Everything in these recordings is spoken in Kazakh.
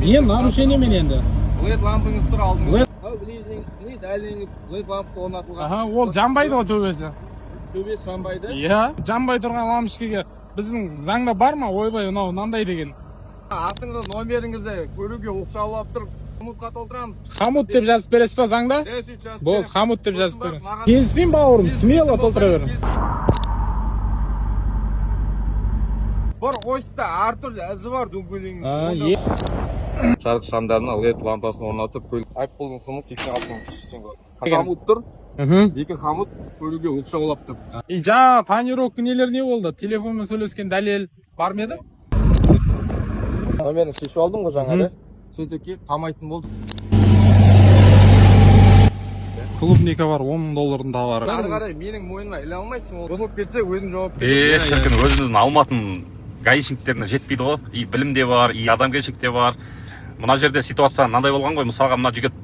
Не нарушение мен енді? LED лампыңыз тұр алдыңызда. LED. Не дәлдеңіп LED лампы орнатылған. Аха, ол жанбайды ғой төбесі. Төбесі жанбайды. Иә, жанбай тұрған лампочкаға біздің заңда бар ма? Ойбай, мынау мынандай деген. Артыңызда номеріңізді көруге оқшаулап тұрып, Хамутқа толтырамыз. Хамут деп жазып бересіз ба заңда? Бол, Хамут деп жазып беріңіз. Келіспеймін бауырым, смело толтыра бер. Бір ойсыда әртүрлі ізі бар дөңгелегіңіз. Жарық шамдарына LED лампасын орнатып, айыппұлдың құны 86 мың теңге. Хамут тұр. Екі хамут көруге оқшаулап тұр. Жаңа планировка нелер не болды? Телефонмен сөйлескен дәлел бар ма еді? Номерін шешіп алдым ғой жаңа. Сөйтеке қамайтын болды. Клубника бар, 10 мың доллардың товары. Ары қарай менің мойныма іле алмайсың. Бұзылып кетсе өзің жауап бер. Шіркін, өзіміздің Алматының гаишниктеріне жетпейді ғой. И білім де бар, и адамгершілік те бар. Мына жерде ситуация мынандай болған ғой. Мысалға мына жігіт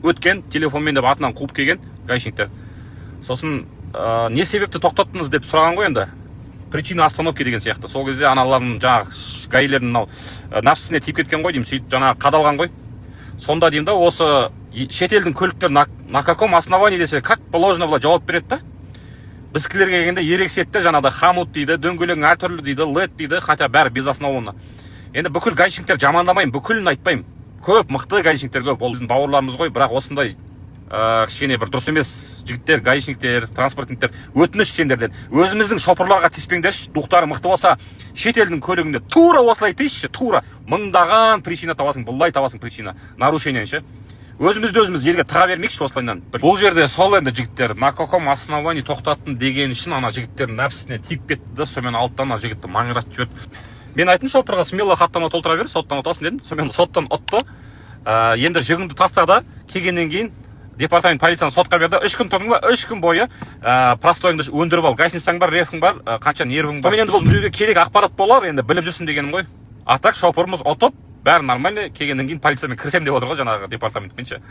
өткен, телефонмен деп артынан қуып келген гаишниктер. Сосын не себепті тоқтаттыңыз деп сұраған ғой енді. Причина остановки деген сияқты. Сол кезде аналардың жаңағы гаилердің мынау нәпсісіне тиіп кеткен ғой деймін. Сөйтіп жаңағы қадалған ғой. Сонда деймін да, осы шетелдің көліктер на каком основании десе, как положено было жауап береді да. Біздікілерге келгенде ерекшетті жаңағыда хамут дейді, дөңгелегің әртүрлі дейді, LED дейді, хотя бәрі без основаны. Енді бүкіл гаишниктер жамандамаймын, бүкілін айтпаймын. Көп мықты гаишниктер көп. Ол біздің бауырларымыз ғой, бірақ осындай кішкене бір дұрыс емес жігіттер, гаишниктер, транспортниктер, өтініш сендерден. Өзіміздің шопырларға тиіспеңдерші, духтары мықты болса, шетелдің көлігінде тура осылай тиісші, тура мыңдаған причина табасың, бұлай табасың причина, нарушение ше. Өзімізді өзіміз жерге тыға бермейікші осылайынан. Бұл жерде сол енді жігіттер на каком основании тоқтаттың деген үшін ана жігіттердің нәпсісіне тиіп кетті да, сонымен алттан ана жігітті маңыратып жіберді. Мен айттым шопырға смело хаттама толтыра бер, соттан ұтасың дедім. Сонымен соттан ұтты. Енді жүгіңді таста да, келгеннен кейін департамент полицияны сотқа берді. 3 күн тұрдың ба? 3 күн бойы простойыңды өндіріп ал. Гашницаң бар, рефің бар, қанша нервің бар. Мен енді бұл біреуге керек ақпарат болар, енді біліп жүрсін дегенім ғой. А так шопырымыз ұтып, бәрі нормально, келгеннен кейін полициямен кірсем деп отыр ғой жаңағы департаментпен ше.